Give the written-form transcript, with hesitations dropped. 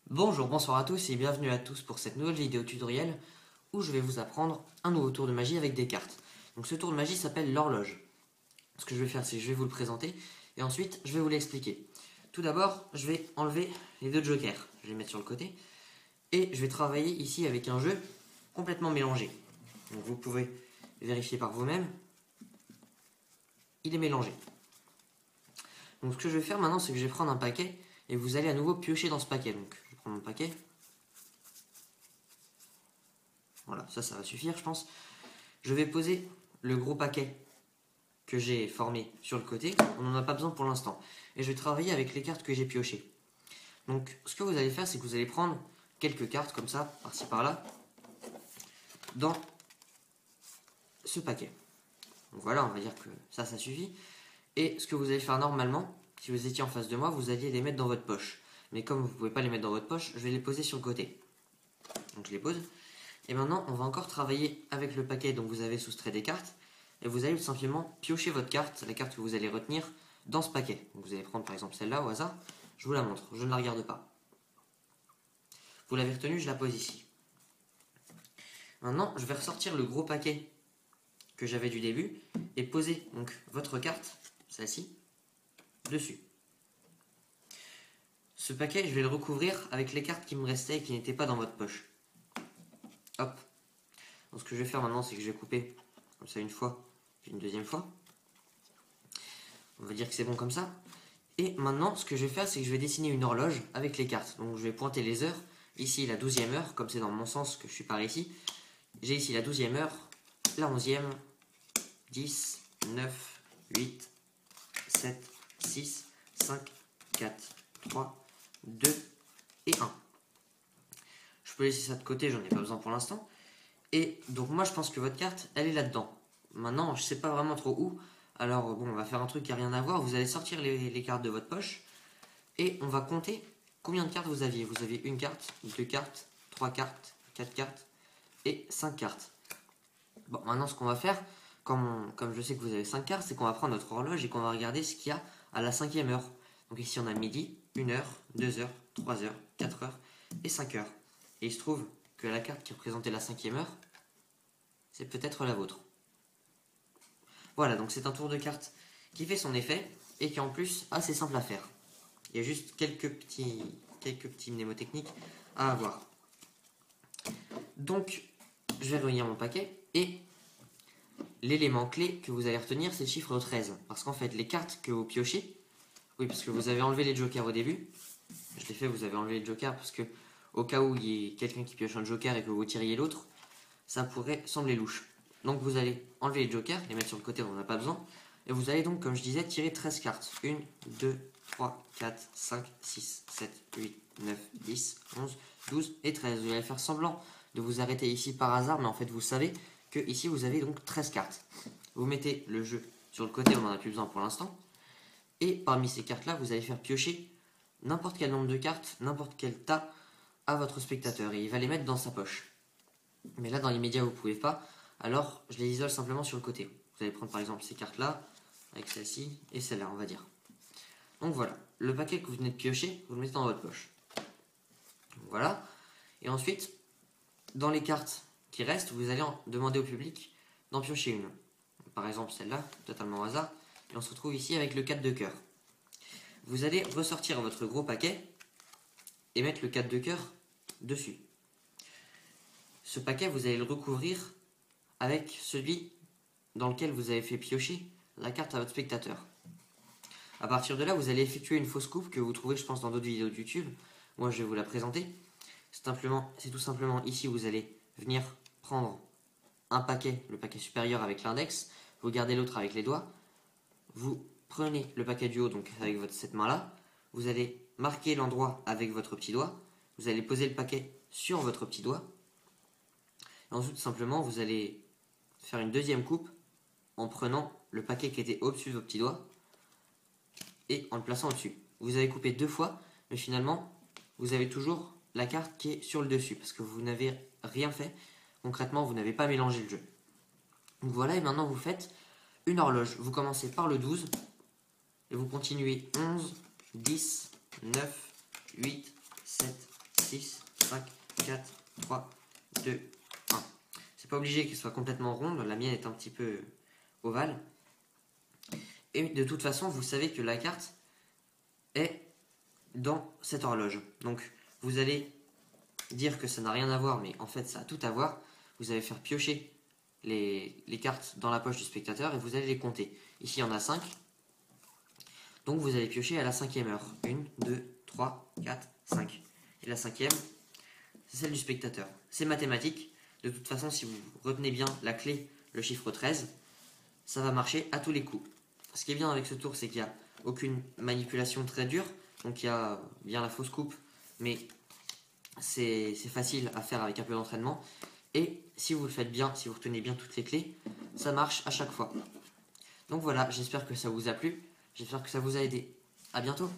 Bonjour, bonsoir à tous et bienvenue à tous pour cette nouvelle vidéo tutoriel où je vais vous apprendre un nouveau tour de magie avec des cartes. Donc ce tour de magie s'appelle l'horloge. Ce que je vais faire, c'est que je vais vous le présenter et ensuite je vais vous l'expliquer. Tout d'abord, je vais enlever les deux jokers, je vais les mettre sur le côté et je vais travailler ici avec un jeu complètement mélangé. Donc vous pouvez vérifier par vous-même, il est mélangé. Donc ce que je vais faire maintenant, c'est que je vais prendre un paquet et vous allez à nouveau piocher dans ce paquet. Donc je prends mon paquet. Voilà, ça va suffire, je pense. Je vais poser le gros paquet que j'ai formé sur le côté. On n'en a pas besoin pour l'instant. Et je vais travailler avec les cartes que j'ai piochées. Donc, ce que vous allez faire, c'est que vous allez prendre quelques cartes comme ça, par-ci par-là, dans ce paquet. Donc voilà, on va dire que ça suffit. Et ce que vous allez faire normalement, si vous étiez en face de moi, vous alliez les mettre dans votre poche. Mais comme vous ne pouvez pas les mettre dans votre poche, je vais les poser sur le côté. Donc je les pose. Et maintenant, on va encore travailler avec le paquet dont vous avez soustrait des cartes. Et vous allez tout simplement piocher votre carte, la carte que vous allez retenir, dans ce paquet. Donc vous allez prendre par exemple celle-là au hasard. Je vous la montre, je ne la regarde pas. Vous l'avez retenue, je la pose ici. Maintenant, je vais ressortir le gros paquet que j'avais du début et poser donc votre carte, celle-ci, dessus. Ce paquet, je vais le recouvrir avec les cartes qui me restaient et qui n'étaient pas dans votre poche. Hop. Donc ce que je vais faire maintenant, c'est que je vais couper comme ça une fois, puis une deuxième fois. On va dire que c'est bon comme ça. Et maintenant, ce que je vais faire, c'est que je vais dessiner une horloge avec les cartes. Donc je vais pointer les heures. Ici, la 12e heure, comme c'est dans mon sens que je suis par ici. J'ai ici la 12e heure, la 11e, 10, 9, 8, 7, 6, 5, 4, 3, 2 et 1. Je peux laisser ça de côté, j'en ai pas besoin pour l'instant. Et donc moi, je pense que votre carte, elle est là-dedans. Maintenant, je sais pas vraiment trop où. Alors bon, on va faire un truc qui n'a rien à voir. Vous allez sortir les cartes de votre poche. Et on va compter combien de cartes vous aviez. Vous aviez une carte, deux cartes, trois cartes, quatre cartes et 5 cartes. Bon, maintenant ce qu'on va faire, comme je sais que vous avez 5 cartes, c'est qu'on va prendre notre horloge et qu'on va regarder ce qu'il y a à la 5e heure. Donc ici on a midi, 1 heure, 2 heures, 3 heures, 4 heures et 5 heures. Et il se trouve que la carte qui représentait la 5e heure, c'est peut-être la vôtre. Voilà, donc c'est un tour de carte qui fait son effet et qui est en plus assez simple à faire. Il y a juste quelques petits mnémotechniques à avoir. Donc, je vais relire mon paquet et l'élément clé que vous allez retenir, c'est le chiffre 13. Parce qu'en fait, les cartes que vous piochez, oui, parce que vous avez enlevé les jokers au début, je l'ai fait, vous avez enlevé les jokers parce que au cas où il y ait quelqu'un qui pioche un joker et que vous tiriez l'autre, ça pourrait sembler louche. Donc vous allez enlever les jokers, les mettre sur le côté, on n'en a pas besoin. Et vous allez donc, comme je disais, tirer 13 cartes. 1, 2, 3, 4, 5, 6, 7, 8, 9, 10, 11, 12 et 13. Vous allez faire semblant de vous arrêter ici par hasard, mais en fait vous savez que ici vous avez donc 13 cartes. Vous mettez le jeu sur le côté, on n'en a plus besoin pour l'instant. Et parmi ces cartes-là, vous allez faire piocher n'importe quel nombre de cartes, n'importe quel tas à votre spectateur. Et il va les mettre dans sa poche. Mais là, dans l'immédiat, vous ne pouvez pas. Alors, je les isole simplement sur le côté. Vous allez prendre par exemple ces cartes-là, avec celle-ci et celle-là, on va dire. Donc voilà, le paquet que vous venez de piocher, vous le mettez dans votre poche. Donc voilà. Et ensuite, dans les cartes qui restent, vous allez demander au public d'en piocher une. Par exemple celle-là, totalement au hasard. Et on se retrouve ici avec le 4 de cœur. Vous allez ressortir votre gros paquet et mettre le 4 de cœur dessus. Ce paquet, vous allez le recouvrir avec celui dans lequel vous avez fait piocher la carte à votre spectateur. A partir de là, vous allez effectuer une fausse coupe que vous trouvez, je pense, dans d'autres vidéos de YouTube. Moi, je vais vous la présenter. C'est tout simplement ici, vous allez venir prendre un paquet, le paquet supérieur avec l'index, vous gardez l'autre avec les doigts, vous prenez le paquet du haut, donc avec cette main-là, vous allez marquer l'endroit avec votre petit doigt, vous allez poser le paquet sur votre petit doigt, et ensuite, tout simplement, vous allez faire une deuxième coupe en prenant le paquet qui était au-dessus de vos petits doigts et en le plaçant au-dessus. Vous avez coupé 2 fois, mais finalement, vous avez toujours la carte qui est sur le dessus parce que vous n'avez rien fait. Concrètement, vous n'avez pas mélangé le jeu. Donc voilà, et maintenant vous faites une horloge. Vous commencez par le 12 et vous continuez 11, 10, 9, 8, 7, 6, 5, 4, 3, 2, 1. C'est pas obligé qu'elle soit complètement ronde, la mienne est un petit peu ovale. Et de toute façon, vous savez que la carte est dans cette horloge. Donc vous allez dire que ça n'a rien à voir, mais en fait ça a tout à voir. Vous allez faire piocher les cartes dans la poche du spectateur et vous allez les compter. Ici il y en a 5. Donc vous allez piocher à la 5e heure. 1, 2, 3, 4, 5. Et la 5e, c'est celle du spectateur. C'est mathématique. De toute façon, si vous retenez bien la clé, le chiffre 13, ça va marcher à tous les coups. Ce qui est bien avec ce tour, c'est qu'il n'y a aucune manipulation très dure. Donc il y a bien la fausse coupe, mais c'est facile à faire avec un peu d'entraînement. Et si vous le faites bien, si vous retenez bien toutes les clés, ça marche à chaque fois. Donc voilà, j'espère que ça vous a plu. J'espère que ça vous a aidé. À bientôt!